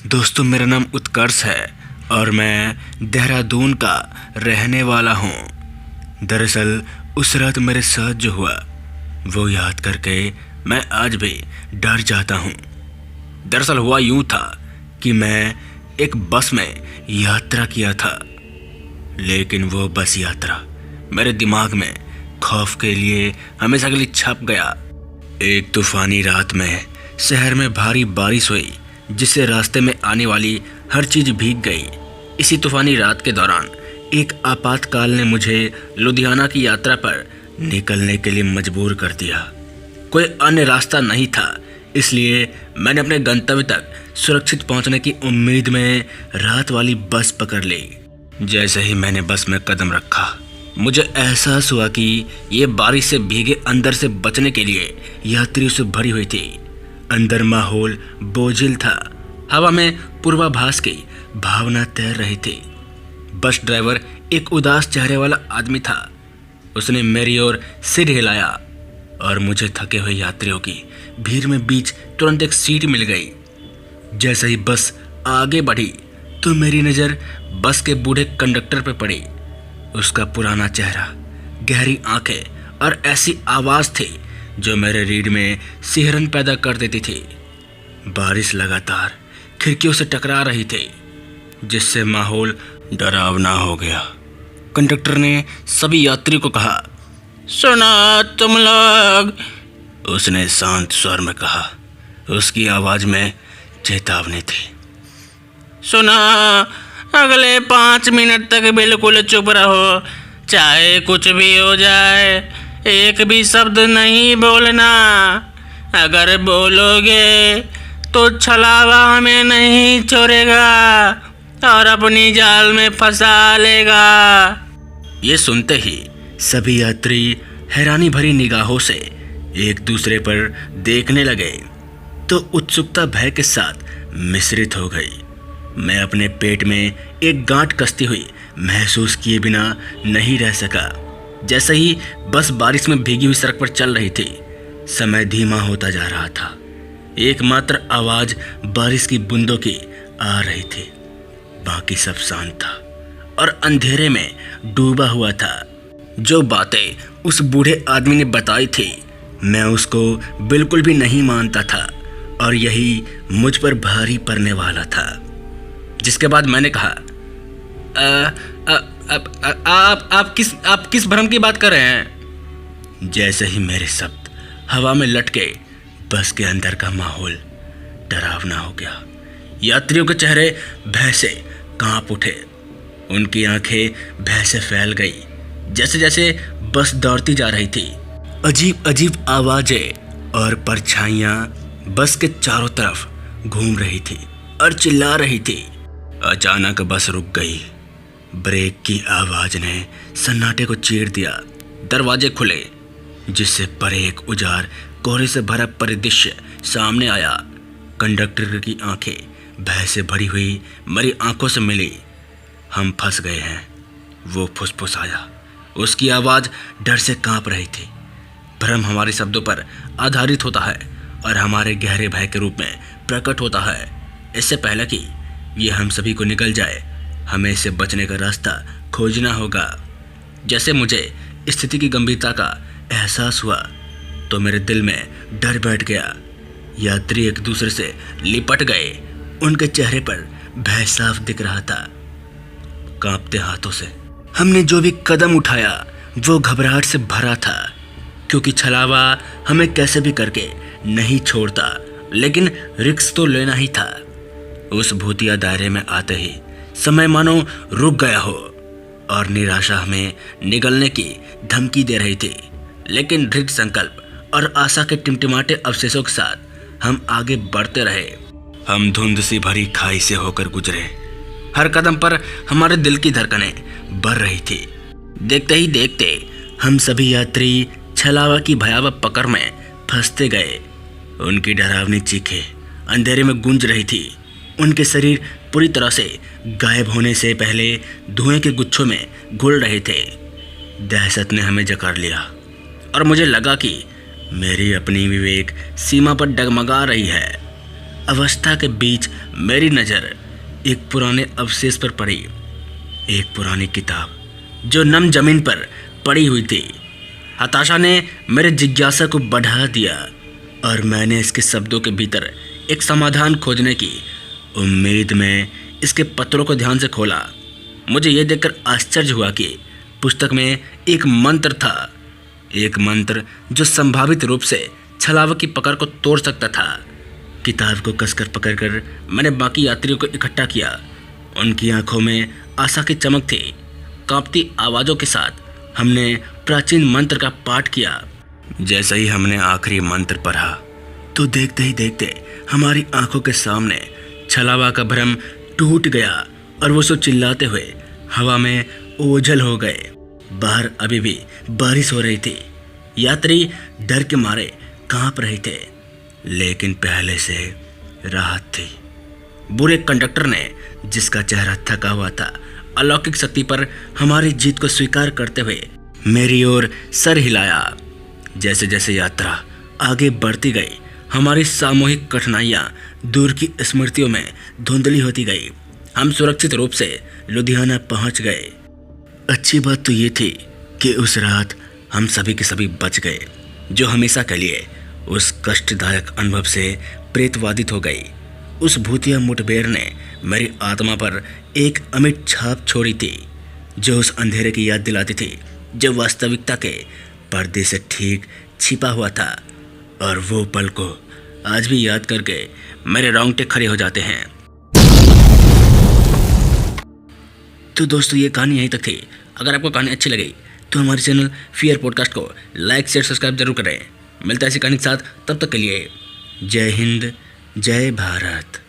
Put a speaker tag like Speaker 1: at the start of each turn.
Speaker 1: दोस्तों, मेरा नाम उत्कर्ष है और मैं देहरादून का रहने वाला हूँ। दरअसल उस रात मेरे साथ जो हुआ वो याद करके मैं आज भी डर जाता हूँ। दरअसल हुआ यूँ था कि मैं एक बस में यात्रा किया था, लेकिन वो बस यात्रा मेरे दिमाग में खौफ के लिए हमेशा के लिए छप गया। एक तूफानी रात में शहर में भारी बारिश हुई, जिससे रास्ते में आने वाली हर चीज भीग गई। इसी तूफानी रात के दौरान एक आपातकाल ने मुझे लुधियाना की यात्रा पर निकलने के लिए मजबूर कर दिया। कोई अन्य रास्ता नहीं था, इसलिए मैंने अपने गंतव्य तक सुरक्षित पहुंचने की उम्मीद में रात वाली बस पकड़ ली। जैसे ही मैंने बस में कदम रखा, मुझे एहसास हुआ कि ये बारिश से भीगे अंदर से बचने के लिए यात्रियों से भरी हुई थी। अंदर माहौल बोझिल था, हवा में पूर्वाभास की भावना तैर रही थी। बस ड्राइवर एक उदास चेहरे वाला आदमी था। उसने मेरी ओर सिर हिलाया और मुझे थके हुए यात्रियों की भीड़ में बीच तुरंत एक सीट मिल गई। जैसे ही बस आगे बढ़ी तो मेरी नज़र बस के बूढ़े कंडक्टर पर पड़ी। उसका पुराना चेहरा, गहरी आंखें और ऐसी आवाज़ थी जो मेरे रीढ़ में सिहरन पैदा कर देती थी। बारिश लगातार खिड़कियों से टकरा रही थी, जिससे माहौल डरावना हो गया। कंडक्टर ने सभी यात्रियों को कहा, सुना तुम लोग, उसने शांत स्वर में कहा। उसकी आवाज़ में चेतावनी थी। सुना, अगले 5 मिनट तक बिल्कुल चुप रहो, चाहे कुछ भी हो जाए, एक भी शब्द नहीं बोलना। अगर बोलोगे तो छलावा हमें नहीं छोड़ेगा और अपनी जाल में फंसा लेगा। ये सुनते ही सभी यात्री हैरानी भरी निगाहों से एक दूसरे पर देखने लगे, तो उत्सुकता भय के साथ मिश्रित हो गई। मैं अपने पेट में एक गांठ कसती हुई महसूस किए बिना नहीं रह सका। जैसे ही बस बारिश में भीगी हुई सड़क पर चल रही थी, समय धीमा होता जा रहा था। एकमात्र आवाज बारिश की बूंदों की आ रही थी। बाकी सब शांत था और अंधेरे में डूबा हुआ था। जो बातें उस बूढ़े आदमी ने बताई थी, मैं उसको बिल्कुल भी नहीं मानता था और यही मुझ पर भारी पड़ने वाला था। जिसके बाद मैंने कहा, आप किस भ्रम की बात कर रहे हैं? जैसे ही मेरे शब्द हवा में लटके, बस के अंदर का माहौल डरावना हो गया। यात्रियों के चेहरे भय से कांप उठे, उनकी आंखें भय से फैल गई। जैसे जैसे बस दौड़ती जा रही थी, अजीब अजीब आवाजें और परछाइयां बस के चारों तरफ घूम रही थी और चिल्ला रही थी। अचानक बस रुक गई। ब्रेक की आवाज ने सन्नाटे को चीर दिया। दरवाजे खुले, जिससे परे एक उजाड़ कोहरे से भरा परिदृश्य सामने आया। कंडक्टर की आंखें भय से भरी हुई मेरी आंखों से मिली। हम फंस गए हैं, वो फुसफुसाया। उसकी आवाज़ डर से कांप रही थी। भ्रम हमारे शब्दों पर आधारित होता है और हमारे गहरे भय के रूप में प्रकट होता है। इससे पहले कि ये हम सभी को निकल जाए, हमें इससे बचने का रास्ता खोजना होगा। जैसे मुझे स्थिति की गंभीरता का एहसास हुआ तो मेरे दिल में डर बैठ गया। यात्री एक दूसरे से लिपट गए, उनके चेहरे पर भय साफ दिख रहा था। कांपते हाथों से हमने जो भी कदम उठाया वो घबराहट से भरा था, क्योंकि छलावा हमें कैसे भी करके नहीं छोड़ता, लेकिन रिस्क तो लेना ही था। उस भूतिया दायरे में आते ही समय मानो रुक गया हो और निराशा हमें निगलने की धमकी दे रही थी। लेकिन दृढ़ संकल्प और आशा के टिमटिमाते अवशेषों के साथ हम आगे बढ़ते रहे। हम धुंध सी भरी खाई से होकर गुजरे। हर कदम पर हमारे दिल की धड़कनें बढ़ रही थी। देखते ही देखते हम सभी यात्री छलावा की भयावह पकड़ में फंसते गए। उनकी डरावनी चीखें अंधेरे में गूंज रही थी। उनके शरीर पूरी तरह से गायब होने से पहले धुएं के गुच्छों में घुल रहे थे। दहशत ने हमें जकड़ लिया और मुझे लगा कि मेरी अपनी विवेक सीमा पर डगमगा रही है। अवस्था के बीच मेरी नज़र एक पुराने अवशेष पर पड़ी। एक पुरानी किताब जो नम जमीन पर पड़ी हुई थी। हताशा ने मेरे जिज्ञासा को बढ़ा दिया और मैंने इसके शब्दों के भीतर एक समाधान खोजने की उम्मीद में इसके पत्रों को ध्यान से खोला। मुझे यह देखकर आश्चर्य हुआ कि पुस्तक में एक मंत्र था, एक मंत्र जो संभावित रूप से छलावा की पकड़ को तोड़ सकता था। किताब को कसकर पकड़कर मैंने बाकी यात्रियों को इकट्ठा किया। उनकी आंखों में आशा की चमक थी। कांपती आवाज़ों के साथ हमने प्राचीन मंत्र का पाठ किया। जैसे ही हमने आखिरी मंत्र पढ़ा तो देखते ही देखते हमारी आंखों के सामने छलावा का भ्रम टूट गया और वो सब चिल्लाते हुए हवा में ओझल हो गए। बाहर अभी भी बारिश हो रही थी। यात्री डर के मारे कांप रहे थे, लेकिन पहले से राहत थी। बुरे कंडक्टर ने, जिसका चेहरा थका हुआ था, अलौकिक शक्ति पर हमारी जीत को स्वीकार करते हुए मेरी ओर सर हिलाया। जैसे जैसे यात्रा आगे बढ़ती गई, हमारी सामूहिक कठिनाइयाँ दूर की स्मृतियों में धुंधली होती गई। हम सुरक्षित रूप से लुधियाना पहुंच गए। अच्छी बात तो ये थी कि उस रात हम सभी के सभी बच गए, जो हमेशा के लिए उस कष्टदायक अनुभव से प्रेतवादित हो गई। उस भूतिया मुठभेड़ ने मेरी आत्मा पर एक अमिट छाप छोड़ी थी, जो उस अंधेरे की याद दिलाती थी जो वास्तविकता के पर्दे से ठीक छिपा हुआ था। और वो पल को आज भी याद करके मेरे रोंगटे खड़े हो जाते हैं। तो दोस्तों, ये कहानी यहीं तक थी। अगर आपको कहानी अच्छी लगी तो हमारे चैनल फियर पॉडकास्ट को लाइक शेयर सब्सक्राइब जरूर करें। मिलता है ऐसी कहानी के साथ, तब तक के लिए जय हिंद, जय भारत।